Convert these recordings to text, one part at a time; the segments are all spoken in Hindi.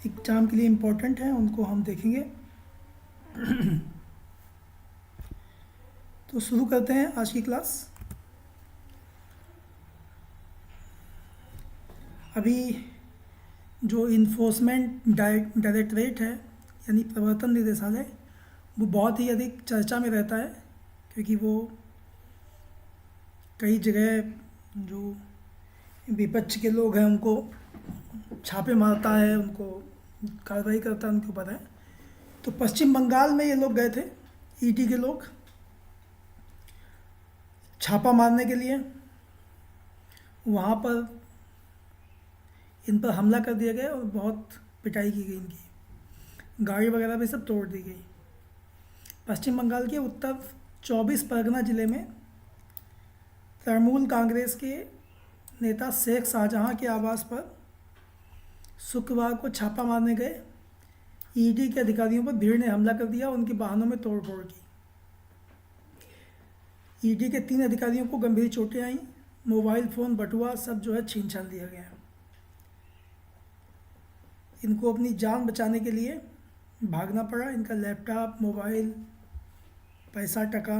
एग्ज़ाम के लिए इम्पोर्टेंट हैं उनको हम देखेंगे। तो शुरू करते हैं आज की क्लास। अभी जो इन्फोर्समेंट डायरेक्टरेट है यानी प्रवर्तन निदेशालय, वो बहुत ही अधिक चर्चा में रहता है क्योंकि वो कई जगह जो विपक्ष के लोग हैं उनको छापे मारता है, उनको कार्रवाई करता है उनके ऊपर है। तो पश्चिम बंगाल में ये लोग गए थे, ईडी के लोग, छापा मारने के लिए। वहाँ पर इन पर हमला कर दिया गया और बहुत पिटाई की गई, इनकी गाड़ी वगैरह भी सब तोड़ दी गई। पश्चिम बंगाल के उत्तर 24 परगना ज़िले में तृणमूल कांग्रेस के नेता शेख शाहजहां के आवास पर शुक्रवार को छापा मारने गए ईडी के अधिकारियों पर भीड़ ने हमला कर दिया और उनके वाहनों में तोड़फोड़ की। ईडी के 3 अधिकारियों को गंभीर चोटें आईं, मोबाइल फ़ोन बटुआ सब जो है छीन छान लिया गया। इनको अपनी जान बचाने के लिए भागना पड़ा। इनका लैपटॉप, मोबाइल, पैसा टका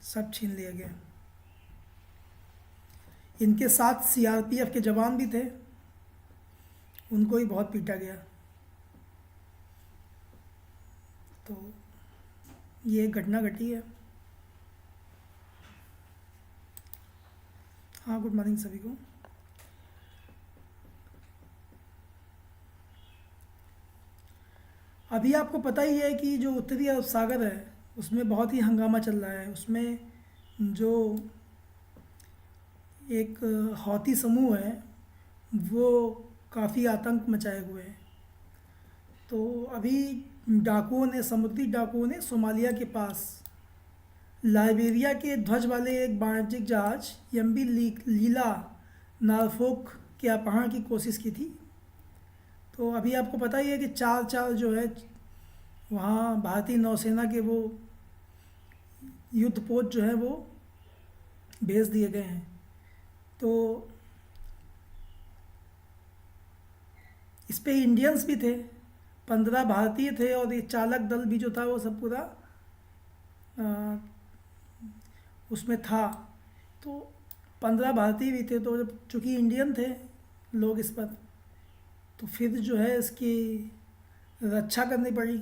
सब छीन लिया गया। इनके साथ सीआरपीएफ के जवान भी थे, उनको ही बहुत पीटा गया। तो ये एक घटना घटी है। हाँ, गुड मॉर्निंग सभी को। अभी आपको पता ही है कि जो उत्तरी अरब सागर है उसमें बहुत ही हंगामा चल रहा है। उसमें जो एक हौती समूह है वो काफ़ी आतंक मचाए हुए हैं। तो अभी समुद्री डाकुओं ने सोमालिया के पास लाइबेरिया के ध्वज वाले एक वाणिज्यिक जहाज एमवी लीला नॉरफोक के अपहरण की कोशिश की थी। तो अभी आपको पता ही है कि चार जो है वहाँ भारतीय नौसेना के वो युद्धपोत जो है वो भेज दिए गए हैं। तो इस पे इंडियंस भी थे, 15 भारतीय थे और ये चालक दल भी जो था वो सब पूरा उसमें था। तो 15 भारतीय भी थे। तो जब चूँकि इंडियन थे लोग इस पर, तो फिर जो है इसकी रक्षा करनी पड़ी।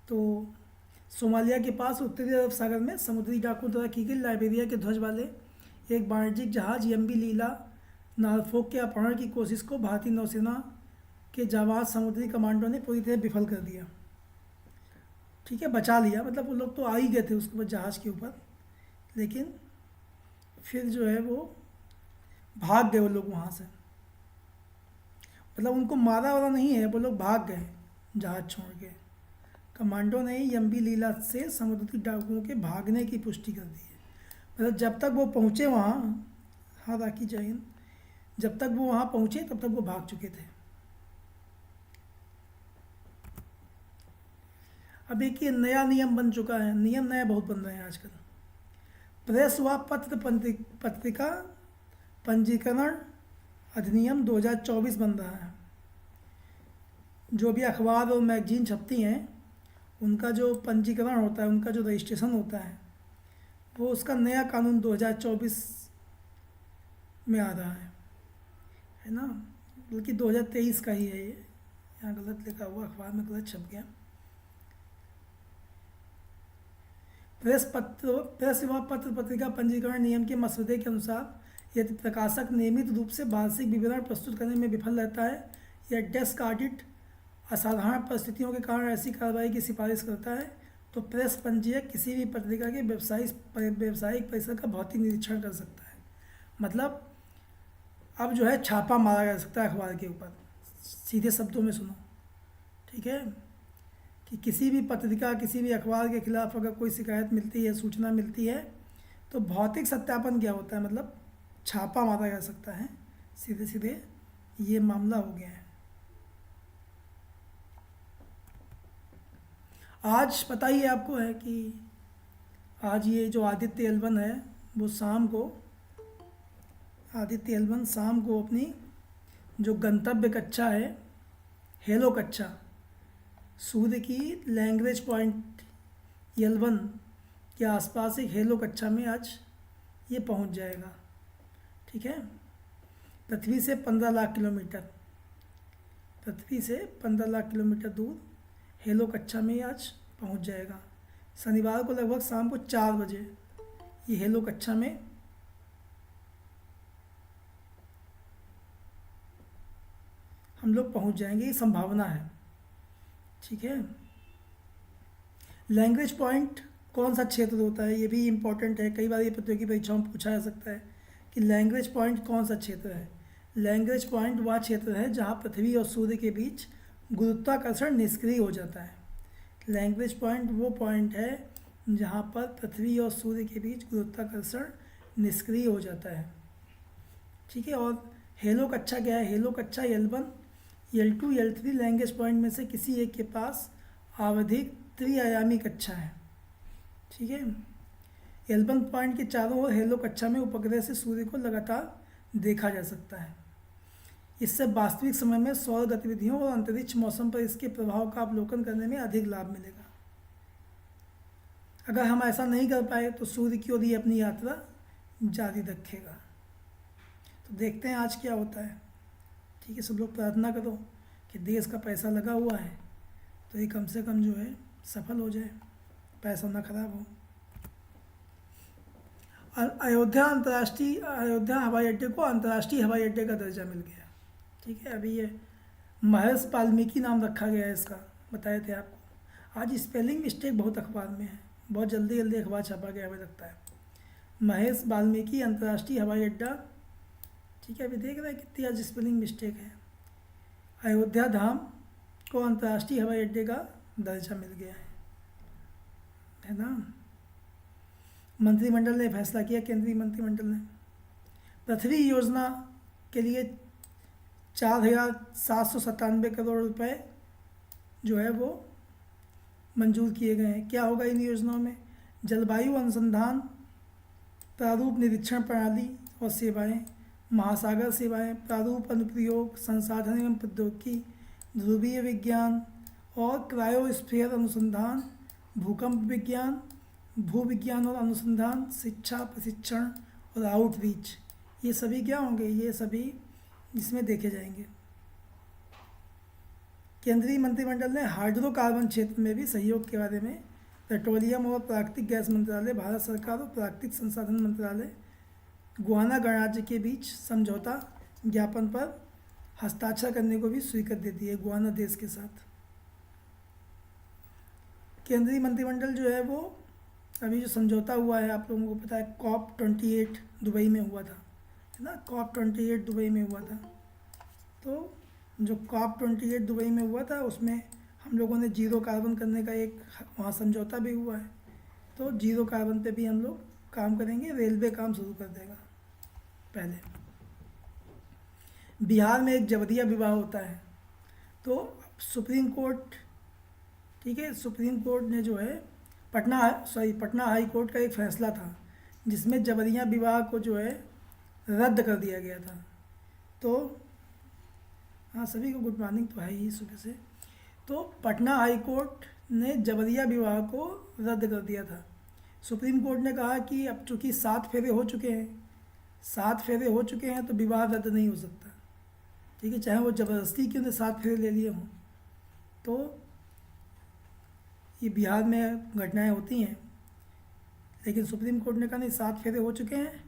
तो सोमालिया के पास उत्तरी अरब सागर में समुद्री डाकुओं द्वारा की गई लाइबेरिया के ध्वज वाले एक वाणिज्यिक जहाज एमवी लीला नॉरफोक के अपहरण की कोशिश को भारतीय नौसेना के जाबाज समुद्री कमांडो ने पूरी तरह विफल कर दिया। ठीक है, बचा लिया, मतलब वो लोग तो आ ही गए थे उसके बाद जहाज़ के ऊपर, लेकिन फिर जो है वो भाग गए वो लोग वहाँ से। मतलब उनको मारा वाला नहीं है, वो लोग भाग गए जहाज़ छोड़ के। कमांडो ने एमवी लीला से समुद्री डाकुओं के भागने की पुष्टि कर दी है। मतलब जब तक वो पहुँचे वहाँ, हाँ राखी जय हिंद, जब तक वो वहाँ पहुँचे तब तक वो भाग चुके थे। अब एक ये नया नियम बन चुका है, नियम नया बहुत बन रहे हैं आजकल। प्रेस व पत्रिका पंजीकरण अधिनियम 2024 बन रहा है। जो भी अखबार और मैगजीन छपती हैं उनका जो पंजीकरण होता है, उनका जो रजिस्ट्रेशन होता है, वो उसका नया कानून 2024 में आ रहा है ना। बल्कि 2023 का ही है ये, यहाँ गलत लिखा हुआ, अखबार में गलत छप गया। प्रेस एवं पत्र पत्रिका पंजीकरण नियम के मसौदे के अनुसार यदि प्रकाशक नियमित रूप से वार्षिक विवरण प्रस्तुत करने में विफल रहता है या डेस्क ऑडिट असाधारण परिस्थितियों के कारण ऐसी कार्रवाई की सिफारिश करता है, तो प्रेस पंजीयक किसी भी पत्रिका के व्यावसायिक परिसर का भौतिक निरीक्षण कर सकता है। मतलब अब जो है छापा मारा जा सकता है अखबार के ऊपर। सीधे शब्दों में सुनो, ठीक है, कि किसी भी पत्रिका, किसी भी अखबार के खिलाफ अगर कोई शिकायत मिलती है, सूचना मिलती है, तो भौतिक सत्यापन क्या होता है, मतलब छापा मारा जा सकता है। सीधे सीधे ये मामला हो गया है। आज पता ही आपको है कि आज ये जो आदित्य एल1 है वो शाम को अपनी जो गंतव्य कक्षा है हेलो कक्षा, सूर्य की लैग्रेंज पॉइंट L1 के आसपास एक हेलो कक्षा में आज ये पहुंच जाएगा। ठीक है, पृथ्वी से 15 लाख किलोमीटर, पृथ्वी से 15 लाख किलोमीटर दूर हेलो कक्षा में आज पहुंच जाएगा। शनिवार को लगभग शाम को 4 बजे ये हेलो कक्षा में हम लोग पहुंच जाएंगे, ये संभावना है। ठीक है, लैंग्वेज पॉइंट कौन सा क्षेत्र होता है, ये भी इम्पोर्टेंट है। कई बार ये प्रतियोगी परीक्षाओं में पूछा जा सकता है कि लैंग्वेज पॉइंट कौन सा क्षेत्र है। लैंग्वेज पॉइंट वह क्षेत्र है जहाँ पृथ्वी और सूर्य के बीच गुरुत्वाकर्षण निष्क्रिय हो जाता है। लैंग्वेज पॉइंट वो पॉइंट है जहाँ पर पृथ्वी और सूर्य के बीच गुरुत्वाकर्षण निष्क्रिय हो जाता है। ठीक है, और हेलो कक्षा क्या है? हेलो कक्षा L1, L2, L3 language point में से किसी एक के पास आवधिक त्रिआयामी कक्षा है। ठीक है, L1 पॉइंट के चारों ओर हेलो कक्षा में उपग्रह से सूर्य को लगातार देखा जा सकता है। इससे वास्तविक समय में सौर गतिविधियों और अंतरिक्ष मौसम पर इसके प्रभाव का अवलोकन करने में अधिक लाभ मिलेगा। अगर हम ऐसा नहीं कर पाए तो सूर्य की ओर ही अपनी यात्रा जारी रखेगा। तो देखते हैं आज क्या होता है। ठीक है, सब लोग प्रार्थना करो कि देश का पैसा लगा हुआ है तो ये कम से कम जो है सफल हो जाए, पैसा ना खराब हो। अयोध्या हवाई अड्डे को अंतर्राष्ट्रीय हवाई अड्डे का दर्जा मिल गया। ठीक है, अभी ये महर्षि वाल्मीकि नाम रखा गया है इसका, बताए थे आपको। आज स्पेलिंग मिस्टेक बहुत अखबार में है, बहुत जल्दी जल्दी अखबार छपा गया हमें लगता है। महर्षि वाल्मीकि अंतर्राष्ट्रीय हवाई अड्डा। ठीक है, अभी देख रहे हैं कितनी आज स्पेलिंग मिस्टेक है। अयोध्या धाम को अंतर्राष्ट्रीय हवाई अड्डे का दर्जा मिल गया है ना। मंत्रिमंडल ने फैसला किया, केंद्रीय मंत्रिमंडल ने पृथ्वी योजना के लिए 4,797 करोड़ रुपए जो है वो मंजूर किए गए हैं। क्या होगा इन योजनाओं में? जलवायु अनुसंधान, प्रारूप निरीक्षण प्रणाली और सेवाएं, महासागर सेवाएं, प्रारूप अनुप्रयोग, संसाधन एवं प्रौद्योगिकी, ध्रुवीय विज्ञान और क्रायोस्फीयर अनुसंधान, भूकंप विज्ञान, भू विज्ञान और अनुसंधान, शिक्षा, प्रशिक्षण और आउटरीच, ये सभी क्या होंगे? ये सभी इसमें देखे जाएंगे। केंद्रीय मंत्रिमंडल ने हाइड्रोकार्बन क्षेत्र में भी सहयोग के बारे में पेट्रोलियम और प्राकृतिक गैस मंत्रालय, भारत सरकार और प्राकृतिक संसाधन मंत्रालय, गुयाना गणराज्य के बीच समझौता ज्ञापन पर हस्ताक्षर करने को भी स्वीकृति दी है गुयाना देश के साथ। केंद्रीय मंत्रिमंडल जो है वो अभी जो समझौता हुआ है, आप लोगों को पता है COP28 दुबई में हुआ था, है ना। COP28 दुबई में हुआ था। तो जो COP28 दुबई में हुआ था उसमें हम लोगों ने जीरो कार्बन करने का एक वहाँ समझौता भी हुआ है। तो जीरो कार्बन पे भी हम लोग काम करेंगे। रेलवे काम शुरू कर देगा पहले। बिहार में एक जबरिया विवाह होता है तो सुप्रीम कोर्ट, ठीक है, सुप्रीम कोर्ट ने जो है पटना हाई कोर्ट का एक फैसला था जिसमें जबरिया विवाह को जो है रद्द कर दिया गया था। तो हाँ, सभी को गुड मॉर्निंग तो है ही सुबह से। तो पटना हाई कोर्ट ने जबरिया विवाह को रद्द कर दिया था। सुप्रीम कोर्ट ने कहा कि अब चूँकि 7 फेरे हो चुके हैं, 7 फेरे हो चुके हैं तो विवाह रद्द नहीं हो सकता। ठीक है, चाहे वो ज़बरदस्ती क्यों ने 7 फेरे ले लिए हों। तो ये बिहार में घटनाएं होती हैं, लेकिन सुप्रीम कोर्ट ने कहा नहीं, 7 फेरे हो चुके हैं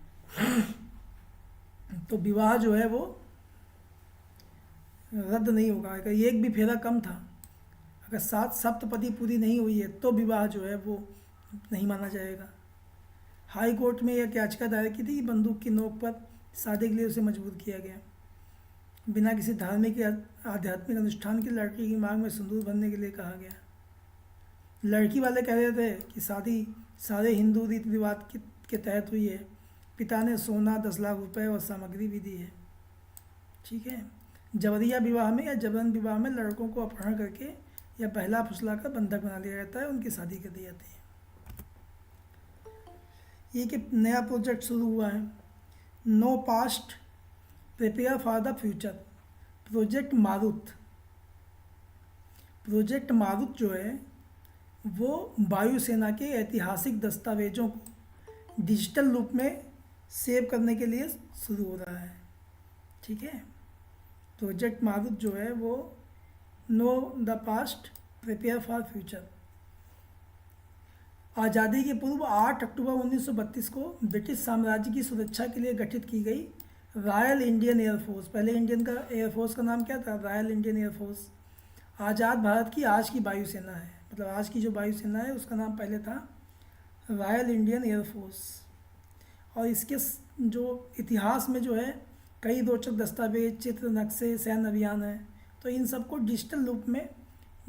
तो विवाह जो है वो रद्द नहीं होगा। अगर एक भी फेरा कम था, अगर 7 सप्तपदी पूरी नहीं हुई है तो विवाह जो है वो नहीं माना जाएगा। हाई कोर्ट में यह याचिका दायर की थी कि बंदूक की नोक पर शादी के लिए उसे मजबूर किया गया, बिना किसी धार्मिक या आध्यात्मिक अनुष्ठान के लड़की की मांग में सिंदूर भरने के लिए कहा गया। लड़की वाले कह रहे थे कि शादी सारे हिंदू रीति रिवाज के तहत हुई है। पिता ने सोना 10 लाख रुपए और सामग्री भी दी है। ठीक है, जबरिया विवाह में या जबरन विवाह में लड़कों को अपहरण करके या बहला फुसला कर बंधक बना लिया जाता है, उनकी शादी कर दी जाती है। एक नया प्रोजेक्ट शुरू हुआ है, no past prepare for the future, project Marut. Project Marut जो है वो वायुसेना के ऐतिहासिक दस्तावेजों को डिजिटल रूप में सेव करने के लिए शुरू हो रहा है। ठीक है, प्रोजेक्ट मारुत जो है वो know the past prepare for future. आज़ादी के पूर्व 8 अक्टूबर 1932 को ब्रिटिश साम्राज्य की सुरक्षा के लिए गठित की गई रॉयल इंडियन एयरफोर्स, पहले इंडियन का एयरफोर्स का नाम क्या था, रॉयल इंडियन एयरफोर्स, आज़ाद भारत की आज की वायुसेना है। मतलब आज की जो वायुसेना है उसका नाम पहले था रॉयल इंडियन एयरफोर्स। और इसके जो इतिहास में जो है कई रोचक दस्तावेज, चित्र, नक्शे, सैन्य अभियान है। तो इन सबको डिजिटल रूप में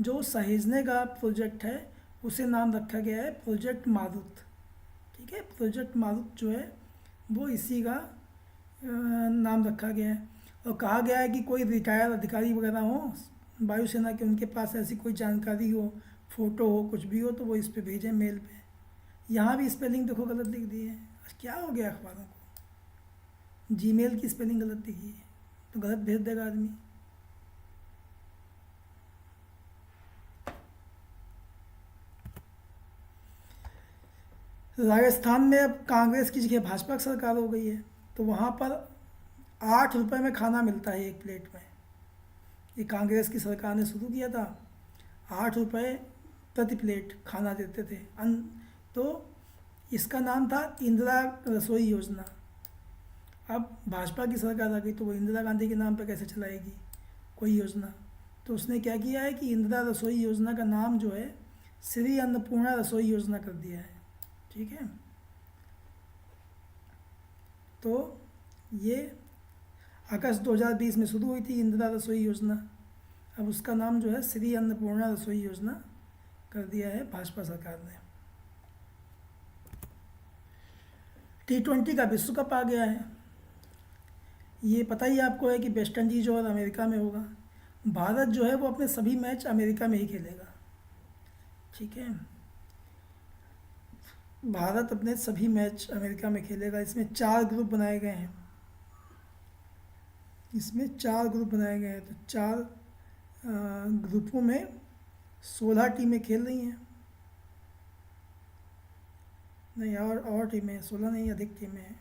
जो सहेजने का प्रोजेक्ट है उसे नाम रखा गया है प्रोजेक्ट मारुत। ठीक है, प्रोजेक्ट मारुत जो है वो इसी का नाम रखा गया है। और कहा गया है कि कोई रिटायर्ड अधिकारी वगैरह हो वायुसेना के, उनके पास ऐसी कोई जानकारी हो, फोटो हो, कुछ भी हो, तो वो इस पे भेजें मेल पे। यहाँ भी स्पेलिंग देखो गलत लिख दी है। क्या हो गया अखबारों को, जीमेल की स्पेलिंग गलत लिखी है तो गलत भेज देगा आदमी। राजस्थान में अब कांग्रेस की जगह भाजपा की सरकार हो गई है, तो वहाँ पर 8 रुपये में खाना मिलता है एक प्लेट में। ये कांग्रेस की सरकार ने शुरू किया था, 8 रुपये प्रति प्लेट खाना देते थे तो इसका नाम था इंदिरा रसोई योजना। अब भाजपा की सरकार आ गई तो वो इंदिरा गांधी के नाम पर कैसे चलाएगी कोई योजना, तो उसने क्या किया है कि इंदिरा रसोई योजना का नाम जो है श्री अन्नपूर्णा रसोई योजना कर दिया है। ठीक है, तो ये अगस्त 2020 में शुरू हुई थी इंदिरा रसोई योजना। अब उसका नाम जो है श्री अन्नपूर्णा रसोई योजना कर दिया है भाजपा सरकार ने। T20 का विश्व कप आ गया है। ये पता ही आपको है कि वेस्ट इंडीज और अमेरिका में होगा। भारत जो है वो अपने सभी मैच अमेरिका में ही खेलेगा। ठीक है, भारत अपने सभी मैच अमेरिका में खेलेगा। इसमें 4 ग्रुप बनाए गए हैं। तो 4 ग्रुपों में 16 टीमें खेल रही हैं। नहीं, और टीमें 16 नहीं, अधिक टीमें हैं।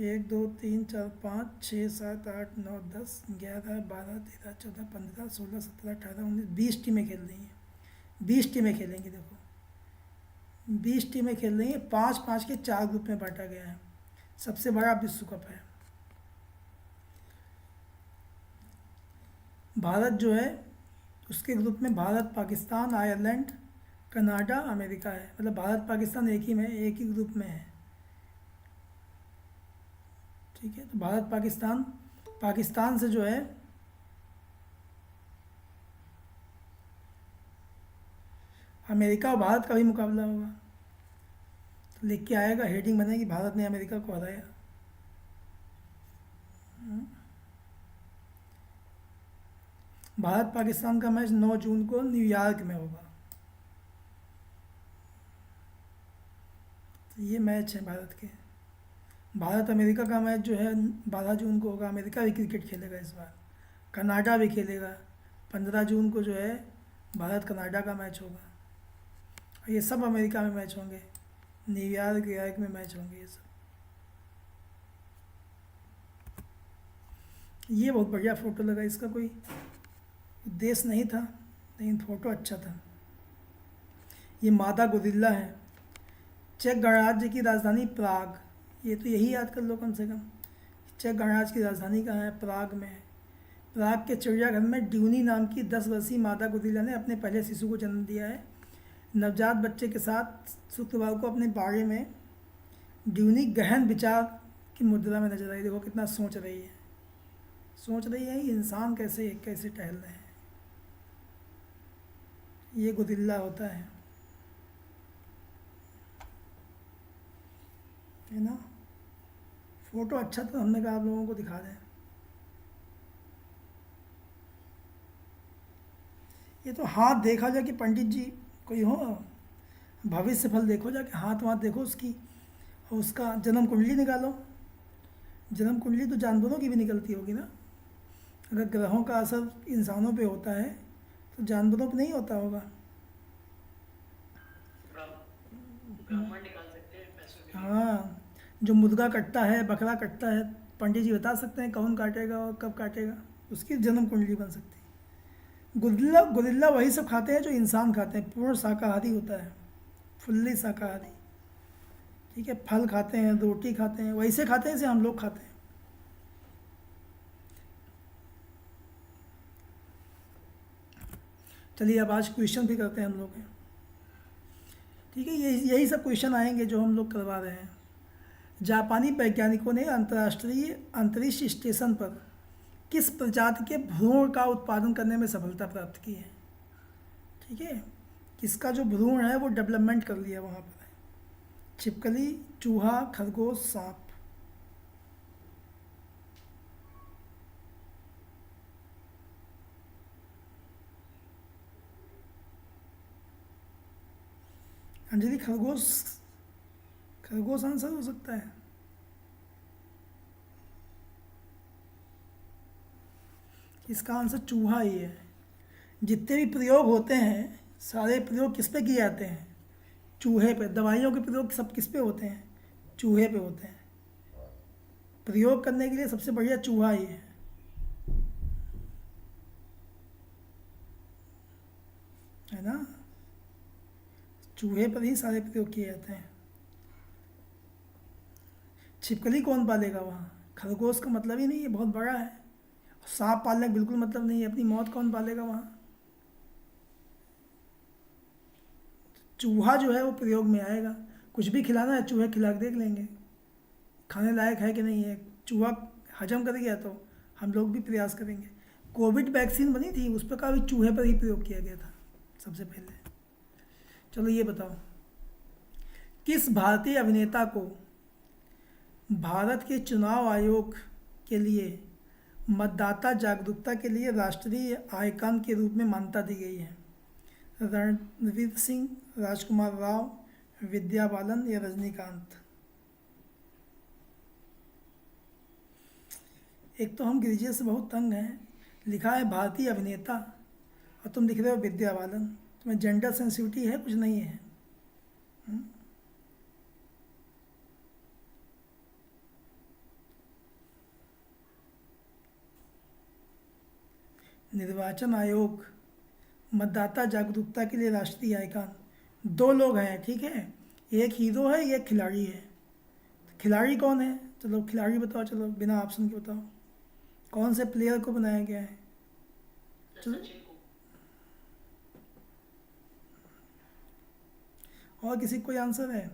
1 2 3 4 5 6 7 8 9 10 11 12 13 14 15 16 17 18 19 20 टीमें खेल रही हैं। 20 टीमें खेलेंगी। देखो 20 टीमें खेल रही हैं, 5-5 के 4 ग्रुप में बांटा गया है। सबसे बड़ा विश्व कप है। भारत जो है उसके ग्रुप में Bharat, Pakistan, Ireland, Canada, America है। मतलब भारत पाकिस्तान एक ही ग्रुप में है। ठीक है, तो भारत पाकिस्तान से जो है अमेरिका और भारत का भी मुकाबला होगा। तो लिख के आएगा, हेडिंग बनेगी भारत ने अमेरिका को हराया। भारत पाकिस्तान का मैच 9 जून को न्यूयॉर्क में होगा। तो ये मैच है भारत के। भारत अमेरिका का मैच जो है 12 जून को होगा। अमेरिका भी क्रिकेट खेलेगा इस बार, कनाडा भी खेलेगा। 15 जून को जो है भारत कनाडा का मैच होगा। और ये सब अमेरिका में मैच होंगे, न्यूयॉर्क में मैच होंगे ये सब। ये बहुत बढ़िया फ़ोटो लगा। इसका कोई उद्देश्य नहीं था, लेकिन फ़ोटो अच्छा था। ये मादा गोरिल्ला है। चेक गणराज्य की राजधानी प्राग। ये तो यही याद कर लो कम से कम। चेक गणराज्य की राजधानी कहाँ है? प्राग में है। प्राग के चिड़ियाघर में ड्यूनी नाम की 10 वर्षीय मादा गोरिल्ला ने अपने पहले शिशु को जन्म दिया है। नवजात बच्चे के साथ शुक्रवार को अपने बाड़े में ड्यूनी गहन विचार की मुद्रा में नजर आई। देखो कितना सोच रही है ये इंसान कैसे कैसे टहल रहे हैं। ये गोरिल्ला होता है ना। फोटो अच्छा तो हमने कहा आप लोगों को दिखा दें। ये तो हाथ देखा जाए कि पंडित जी कोई हो, भविष्य फल देखो जाके, हाथ वाथ देखो उसकी, और उसका जन्म कुंडली निकालो। जन्म कुंडली तो जानवरों की भी निकलती होगी ना। अगर ग्रहों का असर इंसानों पे होता है तो जानवरों पे नहीं होता होगा। ब्राह्मण निकाल सकते हैं पैसों के लिए। हाँ, जो मुर्गा कटता है, बकरा कटता है, पंडित जी बता सकते हैं कौन काटेगा और कब काटेगा, उसकी जन्म कुंडली बन सकती है। गुरिल्ला गुरिल्ला वही सब खाते हैं जो इंसान खाते हैं, पूर्ण शाकाहारी होता है, फुल्ली शाकाहारी। ठीक है, फल खाते हैं, रोटी खाते हैं, वैसे खाते हैं जैसे हम लोग खाते हैं। चलिए अब आज क्वेश्चन भी करते हैं हम लोग। ठीक है, यही यही सब क्वेश्चन आएंगे जो हम लोग करवा रहे हैं। जापानी वैज्ञानिकों ने अंतर्राष्ट्रीय अंतरिक्ष स्टेशन पर किस प्रजाति के भ्रूण का उत्पादन करने में सफलता प्राप्त की है? ठीक है, किसका जो भ्रूण है वो डेवलपमेंट कर लिया वहाँ पर। छिपकली, चूहा, खरगोश, सांप। अंजलि, खरगोश। खरगोश आंसर हो सकता है। इसका आंसर चूहा ही है। जितने भी प्रयोग होते हैं सारे प्रयोग किस पे किए जाते हैं? चूहे पे। दवाइयों के प्रयोग सब किस पे होते हैं? चूहे पे होते हैं। प्रयोग करने के लिए सबसे बढ़िया चूहा ही है ना? चूहे पर ही सारे प्रयोग किए जाते हैं। छिपकली कौन पालेगा वहाँ? खरगोश का मतलब ही नहीं है, बहुत बड़ा है। सांप पालने का बिल्कुल मतलब नहीं है, अपनी मौत कौन पालेगा वहाँ? चूहा जो है वो प्रयोग में आएगा। कुछ भी खिलाना है चूहे खिला के देख लेंगे खाने लायक है कि नहीं है। चूहा हजम कर गया तो हम लोग भी प्रयास करेंगे। कोविड वैक्सीन बनी थी उस पर का भी चूहे पर ही प्रयोग किया गया था सबसे पहले। चलो ये बताओ, किस भारतीय अभिनेता को भारत के चुनाव आयोग के लिए मतदाता जागरूकता के लिए राष्ट्रीय आइकन के रूप में मान्यता दी गई है? रणवीर सिंह, राजकुमार राव, विद्या बालन या रजनीकांत? एक तो हम गिरिजे से बहुत तंग हैं, लिखा है भारतीय अभिनेता और तुम लिख रहे हो विद्या बालन। तुम्हें जेंडर सेंसिटिविटी है कुछ नहीं है? हम्म? निर्वाचन आयोग मतदाता जागरूकता के लिए राष्ट्रीय आइकन, दो लोग हैं ठीक है, एक हीरो है एक खिलाड़ी है। खिलाड़ी कौन है? चलो खिलाड़ी बताओ, चलो बिना ऑप्शन के बताओ, कौन से प्लेयर को बनाया गया है? चलो, सचिन को। और किसी को कोई आंसर है?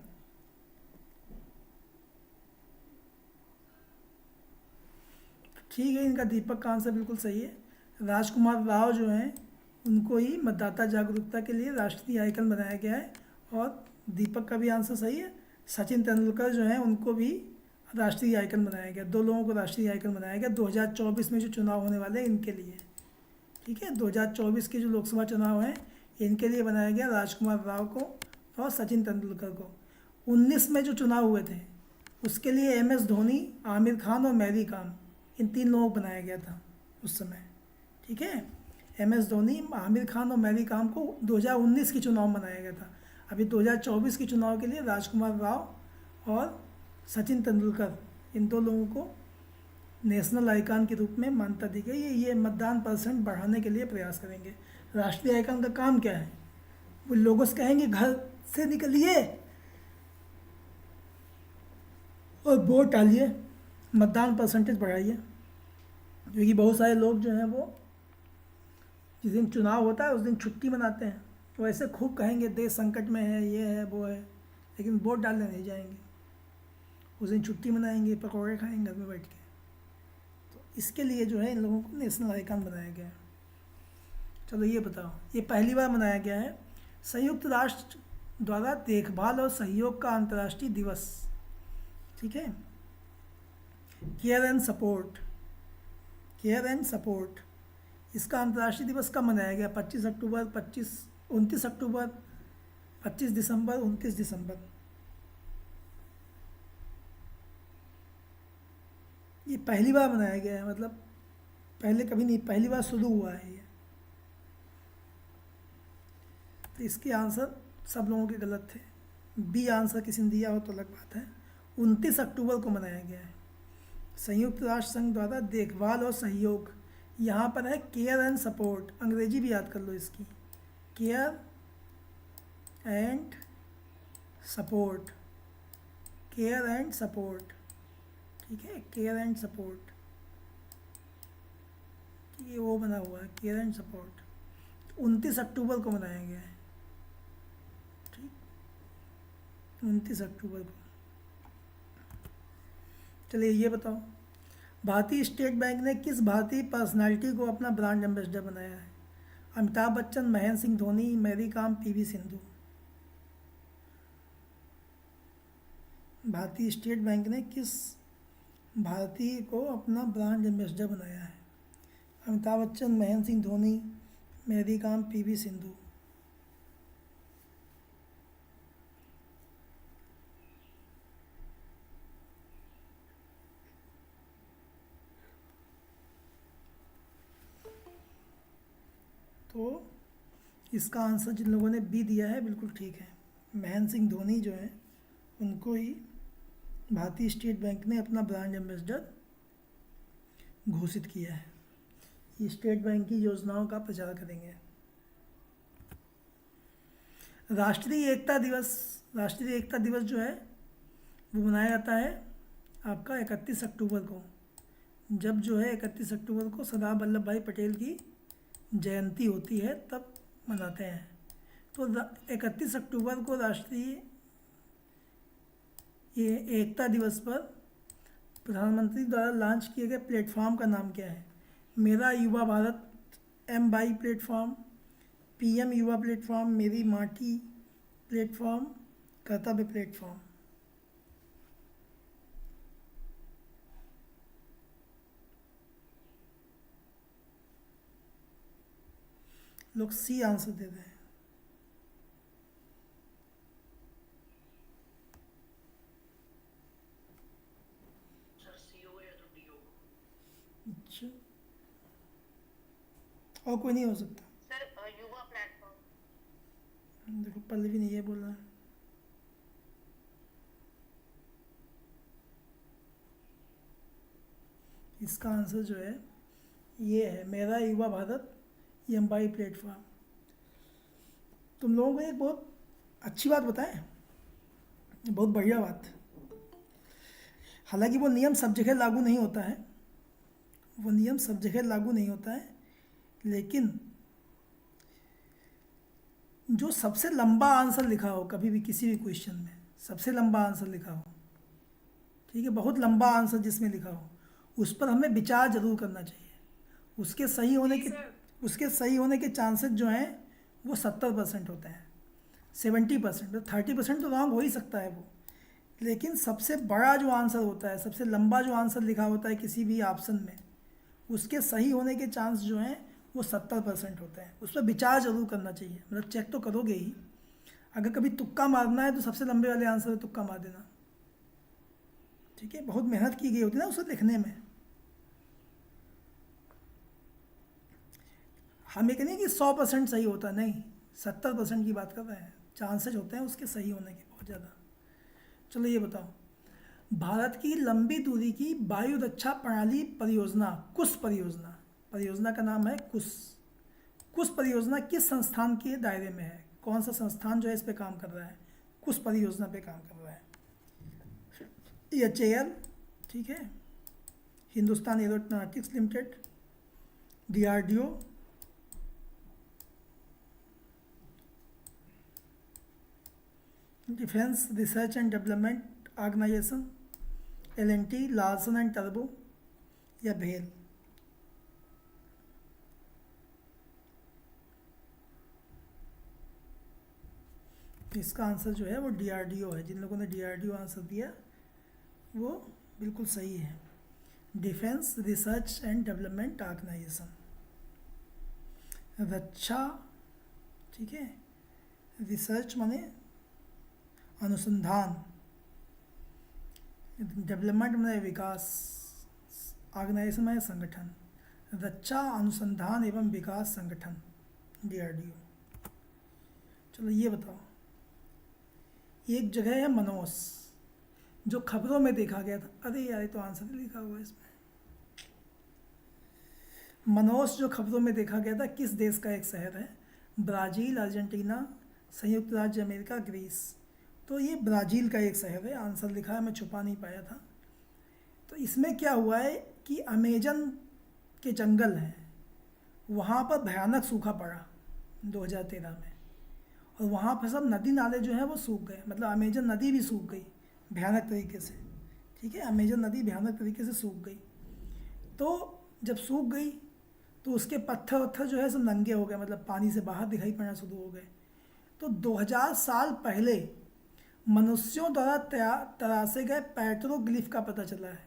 ठीक है, इनका दीपक का आंसर बिल्कुल सही है। राजकुमार राव जो हैं उनको ही मतदाता जागरूकता के लिए राष्ट्रीय आइकन बनाया गया है। और दीपक का भी आंसर सही है। सचिन तेंदुलकर जो हैं उनको भी राष्ट्रीय आइकन बनाया गया। दो लोगों को राष्ट्रीय आइकन बनाया गया 2024 में जो चुनाव होने वाले हैं इनके लिए। ठीक है, 2024 के जो लोकसभा चुनाव हैं इनके लिए बनाया गया राजकुमार राव को और सचिन तेंदुलकर को। 19 में जो चुनाव हुए थे उसके लिए MS धोनी, आमिर खान और मैरी कॉम, इन तीन लोगों को बनाया गया था उस समय। ठीक है, MS धोनी, आमिर खान और मैरी कॉम को 2019 के चुनाव में बनाया गया था। अभी 2024 के चुनाव के लिए राजकुमार राव और सचिन तेंदुलकर, इन दो लोगों को नेशनल आइकन के रूप में मान्यता दी गई है। ये मतदान परसेंट बढ़ाने के लिए प्रयास करेंगे। राष्ट्रीय आइकन का काम क्या है? वो लोगों से कहेंगे घर से निकलिए और वोट डालिए, मतदान परसेंटेज बढ़ाइए। क्योंकि बहुत सारे लोग जो हैं वो जिस दिन चुनाव होता है उस दिन छुट्टी मनाते हैं, वो ऐसे खूब कहेंगे देश संकट में है, ये है वो है, लेकिन वोट डालने नहीं जाएंगे। उस दिन छुट्टी मनाएंगे, पकौड़े खाएंगे घर में बैठ के। तो इसके लिए जो है इन लोगों को नेशनल आइकन बनाया गया है। चलो ये बताओ, ये पहली बार मनाया गया है संयुक्त राष्ट्र द्वारा देखभाल और सहयोग का अंतर्राष्ट्रीय दिवस। ठीक है, care and support, care and support, इसका अंतर्राष्ट्रीय दिवस कब मनाया गया? 25 अक्टूबर, 29 अक्टूबर, 25 दिसंबर, 29 दिसंबर। ये पहली बार मनाया गया है, मतलब पहले कभी नहीं, पहली बार शुरू हुआ है ये। तो इसके आंसर सब लोगों के गलत थे। बी आंसर किसी ने दिया हो तो अलग बात है। 29 अक्टूबर को मनाया गया है। संयुक्त राष्ट्र संघ द्वारा देखभाल और सहयोग, यहाँ पर है केयर एंड सपोर्ट, अंग्रेजी भी याद कर लो इसकी, care and support, care and support, ठीक है, केयर एंड सपोर्ट, ये वो बना हुआ है केयर एंड सपोर्ट। 29 अक्टूबर को मनाया गया है, ठीक, 29 अक्टूबर को। चलिए ये बताओ, भारतीय स्टेट बैंक ने किस भारतीय पर्सनालिटी को अपना ब्रांड एम्बेसडर बनाया है? अमिताभ बच्चन, महेंद्र सिंह धोनी, मैरी कॉम, पीवी सिंधु। भारतीय स्टेट बैंक ने किस भारतीय को अपना ब्रांड एम्बेसडर बनाया है? अमिताभ बच्चन, महेंद्र सिंह धोनी, मैरी कॉम, पीवी सिंधु। तो इसका आंसर जिन लोगों ने बी दिया है बिल्कुल ठीक है। महेंद्र सिंह धोनी जो है उनको ही भारतीय स्टेट बैंक ने अपना ब्रांड एम्बेसडर घोषित किया है। ये स्टेट बैंक की योजनाओं का प्रचार करेंगे। राष्ट्रीय एकता दिवस जो है वो मनाया जाता है आपका 31 अक्टूबर को, जब जो है 31 अक्टूबर को सरदार वल्लभ भाई पटेल की जयंती होती है तब मनाते हैं। तो 31 अक्टूबर को राष्ट्रीय ये एकता दिवस पर प्रधानमंत्री द्वारा लॉन्च किए गए प्लेटफॉर्म का नाम क्या है? मेरा युवा भारत, MY प्लेटफॉर्म, PM युवा प्लेटफॉर्म, मेरी माटी प्लेटफॉर्म, कर्तव्य प्लेटफॉर्म। लोग सी आंसर दे रहे हैं। सर सीओ या तो डीओ। अच्छा, और कोई नहीं हो सकता? सर युवा प्लेटफॉर्म। देखो पल्लवी नहीं ये बोल रहा है। इसका आंसर जो है ये है मेरा युवा भारत, MY प्लेटफॉर्म। तुम लोगों को एक बहुत अच्छी बात बताएं, बहुत बढ़िया बात। हालांकि वो नियम सब जगह लागू नहीं होता है, वो नियम सब जगह लागू नहीं होता है, लेकिन जो सबसे लंबा आंसर लिखा हो कभी भी किसी भी क्वेश्चन में, सबसे लंबा आंसर लिखा हो, ठीक है, बहुत लंबा आंसर जिसमें लिखा हो, उस पर हमें विचार जरूर करना चाहिए। उसके सही होने के चांसेस जो हैं वो 70% होते हैं, 70%, 30% तो रॉन्ग हो ही सकता है वो, लेकिन सबसे बड़ा जो आंसर होता है, सबसे लंबा जो आंसर लिखा होता है किसी भी ऑप्शन में, उसके सही होने के चांस जो हैं वो 70% होते हैं। उस पर विचार जरूर करना चाहिए, मतलब चेक तो करोगे ही। अगर कभी तुक्का मारना है तो सबसे लंबे वाले आंसर में तुक्का मार देना, ठीक है, बहुत मेहनत की गई होती है ना उसे लिखने में। हम ये नहीं कि 100% सही होता, नहीं, 70% की बात कर रहे हैं, चांसेस होते हैं उसके सही होने के बहुत ज़्यादा। चलो ये बताओ, भारत की लंबी दूरी की वायु रक्षा प्रणाली परियोजना, कुश परियोजना का नाम है कुश परियोजना किस संस्थान के दायरे में है? कौन सा संस्थान जो है इस पे काम कर रहा है, कुश परियोजना पे काम कर रहा है? HAL, ठीक है, Hindustan Aeronautics Limited, DRDO, Defence research and development Organisation, L&T, Larsen and टर्बो, या भेल? इसका आंसर जो है वो DRDO है। जिन लोगों ने DRDO आंसर दिया वो बिल्कुल सही है, defence research and development organisation, रक्षा, ठीक है, रिसर्च माने अनुसंधान, डेवलपमेंट माने विकास, ऑर्गेनाइजेशन माने संगठन, रक्षा अनुसंधान एवं विकास संगठन, DRDO। चलो ये बताओ, एक जगह है मनोस, जो खबरों में देखा गया था। अरे यार, ये तो आंसर ही लिखा हुआ है इसमें। मनोस जो खबरों में देखा गया था, किस देश का एक शहर है? ब्राज़ील, अर्जेंटीना, संयुक्त राज्य अमेरिका, ग्रीस। तो ये ब्राज़ील का एक शहर है, आंसर लिखा है, मैं छुपा नहीं पाया था। तो इसमें क्या हुआ है कि अमेजन के जंगल हैं, वहाँ पर भयानक सूखा पड़ा 2013 में, और वहाँ पर सब नदी नाले जो हैं वो सूख गए, मतलब अमेजन नदी भी सूख गई भयानक तरीके से। ठीक है, अमेजन नदी भयानक तरीके से सूख गई। तो जब सूख गई तो उसके पत्थर वत्थर जो है सब नंगे हो गए, मतलब पानी से बाहर दिखाई पड़ना शुरू हो गए। तो 2000 साल पहले मनुष्यों द्वारा तराशे गए पेट्रोग्लिफ का पता चला है,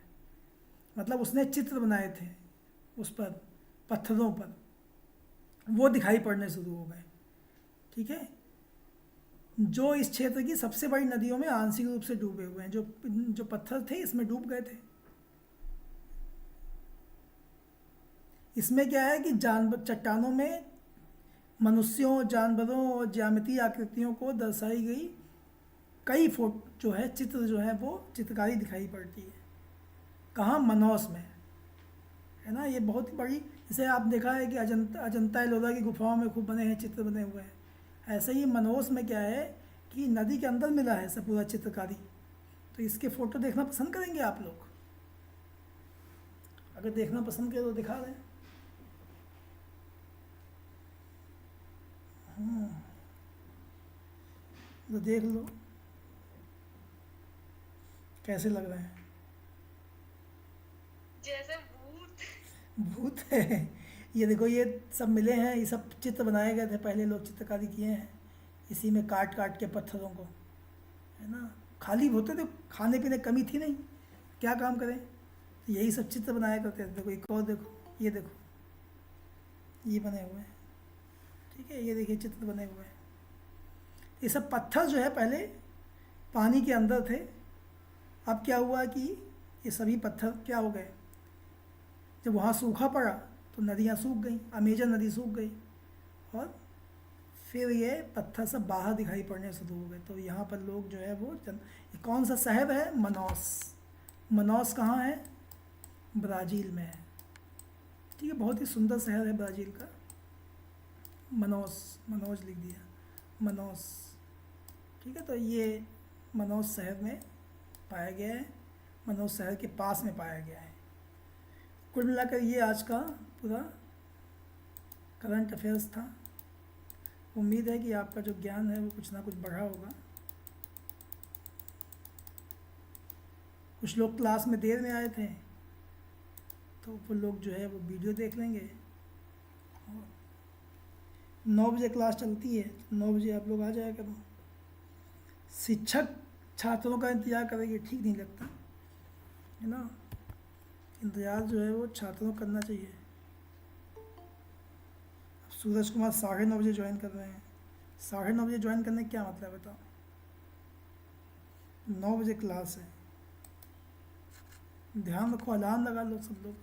मतलब उसने चित्र बनाए थे उस पर, पत्थरों पर, वो दिखाई पड़ने शुरू हो गए। ठीक है, जो इस क्षेत्र की सबसे बड़ी नदियों में आंशिक रूप से डूबे हुए हैं, जो पत्थर थे इसमें डूब गए थे। इसमें क्या है कि जानवर, चट्टानों में मनुष्यों, जानवरों और ज्यामितीय आकृतियों को दर्शाई गई कई फोटो जो है, चित्र जो है वो चित्रकारी दिखाई पड़ती है। कहाँ? मनोस में, है ना। ये बहुत ही बड़ी, जैसे आप देखा है कि अजंता एलोरा की गुफाओं में खूब बने हैं, चित्र बने हुए हैं, ऐसे ही मनोस में क्या है कि नदी के अंदर मिला है सब पूरा चित्रकारी। तो इसके फ़ोटो देखना पसंद करेंगे आप लोग? अगर देखना पसंद करें तो दिखा दें। तो देख लो कैसे लग रहे हैं। जैसे भूत। भूत है। ये देखो, ये सब मिले हैं, ये सब चित्र बनाए गए थे, पहले लोग चित्रकारी किए हैं इसी में, काट काट के पत्थरों को, है ना। खाली होते थे, खाने पीने कमी थी नहीं, क्या काम करें, तो यही सब चित्र बनाया करते थे। देखो एक और देखो, ये देखो, ये बने हुए हैं। ठीक है, ये देखिए चित्र बने हुए हैं। ये सब पत्थर जो है पहले पानी के अंदर थे, अब क्या हुआ कि ये सभी पत्थर क्या हो गए, जब वहाँ सूखा पड़ा तो नदियाँ सूख गई, अमेजन नदी सूख गई, और फिर ये पत्थर सब बाहर दिखाई पड़ने शुरू हो गए। तो यहाँ पर लोग जो है वो ये कौन सा शहर है? मनोस। मनोस कहाँ है? ब्राज़ील में है। ठीक है, बहुत ही सुंदर शहर है ब्राज़ील का, मनोस, मनोज लिख दिया, मनोस। ठीक है, तो ये मनोस शहर में पाया गया है, मनोस शहर के पास में पाया गया है। कुल मिलाकर ये आज का पूरा करंट अफेयर्स था। उम्मीद है कि आपका जो ज्ञान है वो कुछ ना कुछ बढ़ा होगा। कुछ लोग क्लास में देर में आए थे तो वो लोग जो है वो वीडियो देख लेंगे, और 9 बजे क्लास चलती है, 9 बजे आप लोग आ जाया करो। शिक्षक छात्रों का इंतज़ार करेंगे, ठीक नहीं लगता, है ना। इंतज़ार जो है वो छात्रों को करना चाहिए। अब सूरज कुमार 9:30 बजे ज्वाइन कर रहे हैं। 9:30 बजे ज्वाइन करने का क्या मतलब है बताओ? 9 बजे क्लास है, ध्यान रखो, अलार्म लगा लो सब लोग।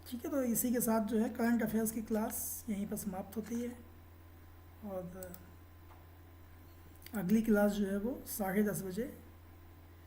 ठीक है, तो इसी के साथ जो है करंट अफेयर्स की क्लास यहीं पर समाप्त होती है, और अगली क्लास जो है वो 10:30 बजे